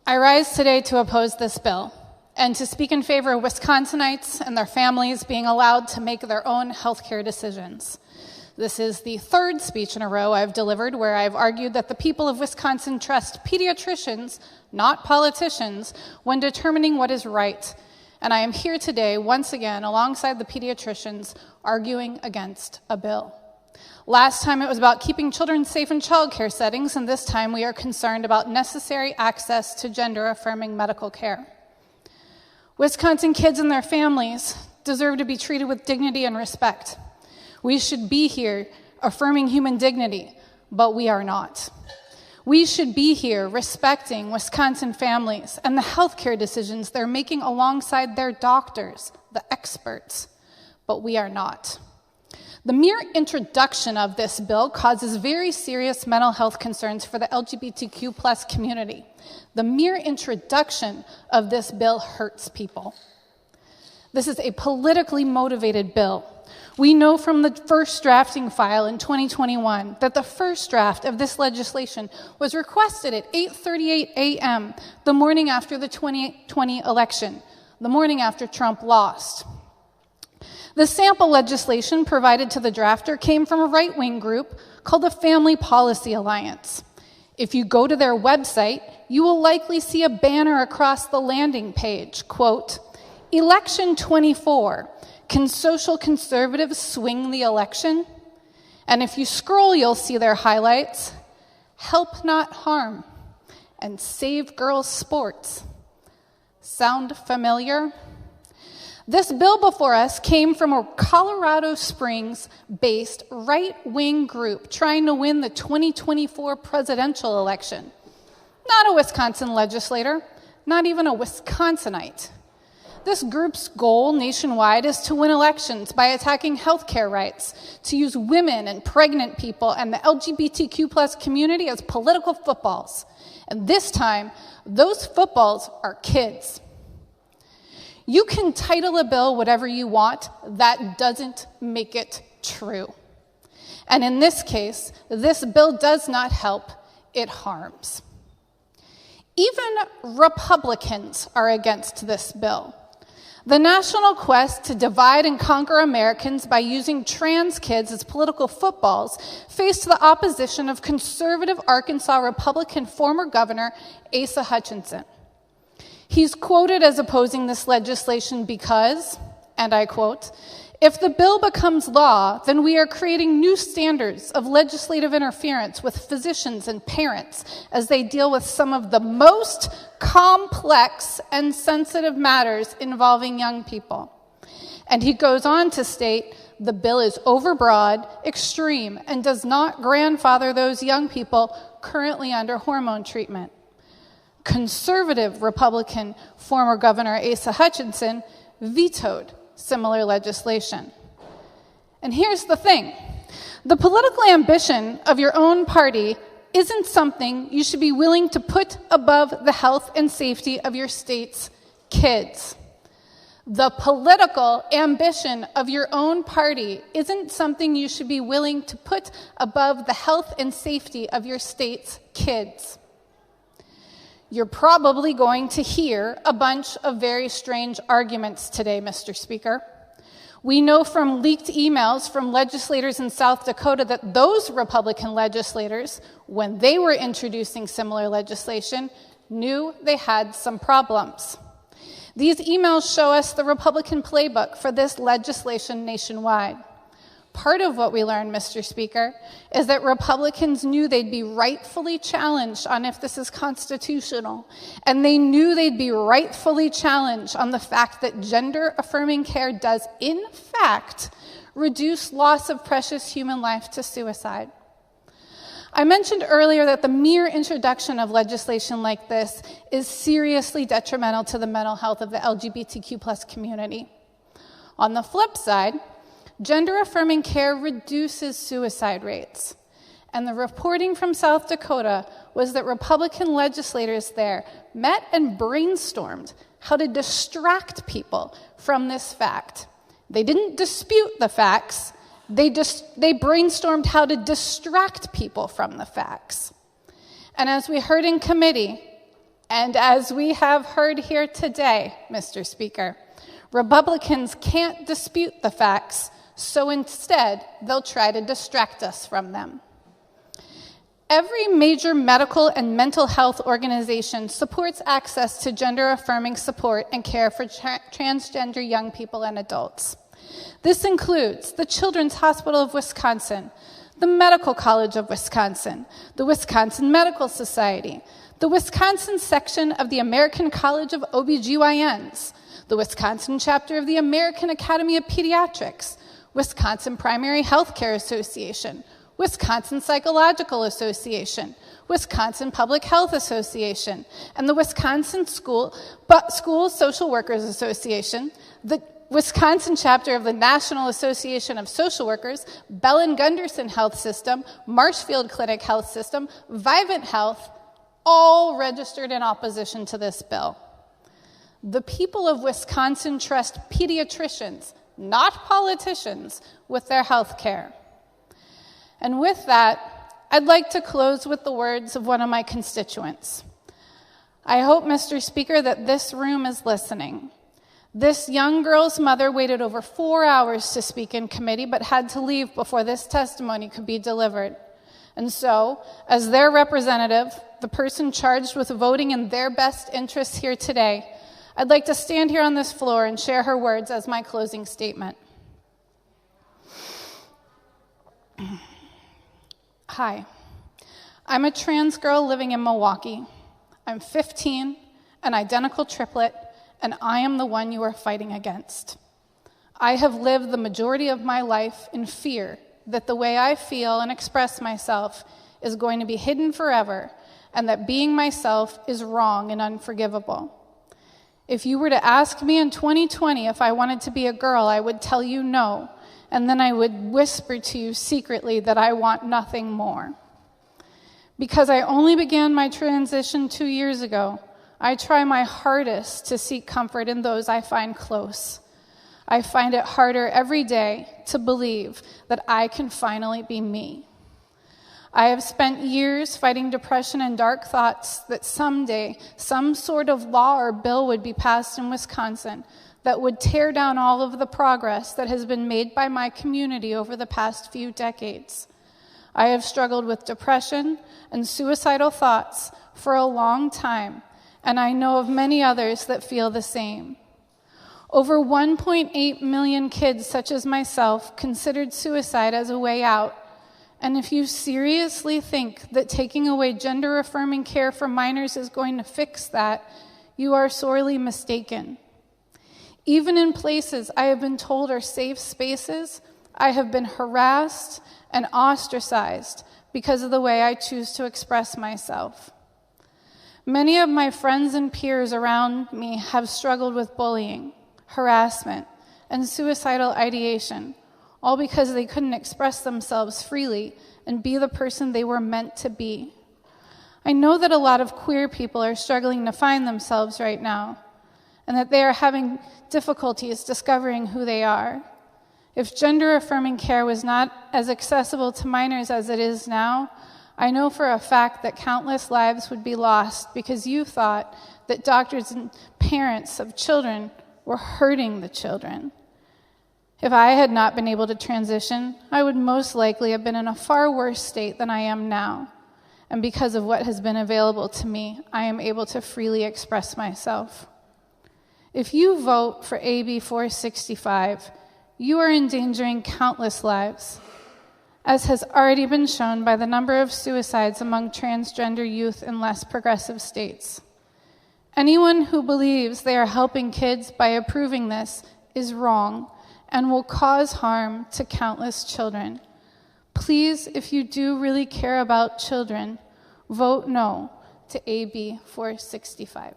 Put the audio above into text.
I rise today to oppose this bill and to speak in favor of Wisconsinites and their families being allowed to make their own healthcare decisions. This is the third speech in a row I've delivered where I've argued that the people of Wisconsin trust pediatricians, not politicians, when determining what is right. And I am here today, once again, alongside the pediatricians, arguing against a bill. Last time it was about keeping children safe in childcare settings, and this time we are concerned about necessary access to gender-affirming medical care. Wisconsin kids and their families deserve to be treated with dignity and respect. We should be here affirming human dignity, but we are not. We should be here respecting Wisconsin families and the healthcare decisions they're making alongside their doctors, the experts, but we are not. The mere introduction of this bill causes very serious mental health concerns for the LGBTQ+ community. The mere introduction of this bill hurts people. This is a politically motivated bill. We know from the first drafting file in 2021 that the first draft of this legislation was requested at 8:38 a.m. the morning after the 2020 election, the morning after Trump lost. The sample legislation provided to the drafter came from a right-wing group called the Family Policy Alliance. If you go to their website, you will likely see a banner across the landing page, quote, "Election 24, can social conservatives swing the election?" And if you scroll, you'll see their highlights, "Help not harm," and "Save girls' sports." Sound familiar? This bill before us came from a Colorado Springs-based right-wing group trying to win the 2024 presidential election. Not a Wisconsin legislator, not even a Wisconsinite. This group's goal nationwide is to win elections by attacking healthcare rights, to use women and pregnant people and the LGBTQ+ community as political footballs. And this time, those footballs are kids. You can title a bill whatever you want, that doesn't make it true. And in this case, this bill does not help, it harms. Even Republicans are against this bill. The national quest to divide and conquer Americans by using trans kids as political footballs faced the opposition of conservative Arkansas Republican former Governor Asa Hutchinson. He's quoted as opposing this legislation because, and I quote, "If the bill becomes law, then we are creating new standards of legislative interference with physicians and parents as they deal with some of the most complex and sensitive matters involving young people." And he goes on to state, "The bill is overbroad, extreme, and does not grandfather those young people currently under hormone treatment." Conservative Republican former Governor Asa Hutchinson vetoed similar legislation. And here's the thing. The political ambition of your own party isn't something you should be willing to put above the health and safety of your state's kids. The political ambition of your own party isn't something you should be willing to put above the health and safety of your state's kids. You're probably going to hear a bunch of very strange arguments today, Mr. Speaker. We know from leaked emails from legislators in South Dakota that those Republican legislators, when they were introducing similar legislation, knew they had some problems. These emails show us the Republican playbook for this legislation nationwide. Part of what we learned, Mr. Speaker, is that Republicans knew they'd be rightfully challenged on if this is constitutional, and they knew they'd be rightfully challenged on the fact that gender-affirming care does, in fact, reduce loss of precious human life to suicide. I mentioned earlier that the mere introduction of legislation like this is seriously detrimental to the mental health of the LGBTQ+ community. On the flip side, gender-affirming care reduces suicide rates. And the reporting from South Dakota was that Republican legislators there met and brainstormed how to distract people from this fact. They didn't dispute the facts, they brainstormed how to distract people from the facts. And as we heard in committee, And as we have heard here today, Mr. Speaker, Republicans can't dispute the facts, so instead, they'll try to distract us from them. Every major medical and mental health organization supports access to gender-affirming support and care for transgender young people and adults. This includes the Children's Hospital of Wisconsin, the Medical College of Wisconsin, the Wisconsin Medical Society, the Wisconsin section of the American College of OBGYNs, the Wisconsin chapter of the American Academy of Pediatrics, Wisconsin Primary Healthcare Association, Wisconsin Psychological Association, Wisconsin Public Health Association, and the Wisconsin School Social Workers Association, the Wisconsin chapter of the National Association of Social Workers, Bell and Gunderson Health System, Marshfield Clinic Health System, Vivint Health, all registered in opposition to this bill. The people of Wisconsin trust pediatricians, not politicians, with their health care. And with that, I'd like to close with the words of one of my constituents. I hope, Mr. Speaker, that this room is listening. This young girl's mother waited over 4 hours to speak in committee, but had to leave before this testimony could be delivered. And so, as their representative, the person charged with voting in their best interests here today, I'd like to stand here on this floor and share her words as my closing statement. Hi, I'm a trans girl living in Milwaukee. I'm 15, an identical triplet, and I am the one you are fighting against. I have lived the majority of my life in fear that the way I feel and express myself is going to be hidden forever, and that being myself is wrong and unforgivable. If you were to ask me in 2020 if I wanted to be a girl, I would tell you no, and then I would whisper to you secretly that I want nothing more. Because I only began my transition 2 years ago, I try my hardest to seek comfort in those I find close. I find it harder every day to believe that I can finally be me. I have spent years fighting depression and dark thoughts that someday some sort of law or bill would be passed in Wisconsin that would tear down all of the progress that has been made by my community over the past few decades. I have struggled with depression and suicidal thoughts for a long time, and I know of many others that feel the same. Over 1.8 million kids, such as myself, considered suicide as a way out. And if you seriously think that taking away gender-affirming care for minors is going to fix that, you are sorely mistaken. Even in places I have been told are safe spaces, I have been harassed and ostracized because of the way I choose to express myself. Many of my friends and peers around me have struggled with bullying, harassment, and suicidal ideation, all because they couldn't express themselves freely and be the person they were meant to be. I know that a lot of queer people are struggling to find themselves right now, and that they are having difficulties discovering who they are. If gender-affirming care was not as accessible to minors as it is now, I know for a fact that countless lives would be lost because you thought that doctors and parents of children were hurting the children. If I had not been able to transition, I would most likely have been in a far worse state than I am now. And because of what has been available to me, I am able to freely express myself. If you vote for AB 465, you are endangering countless lives, as has already been shown by the number of suicides among transgender youth in less progressive states. Anyone who believes they are helping kids by approving this is wrong and will cause harm to countless children. Please, if you do really care about children, vote no to AB 465.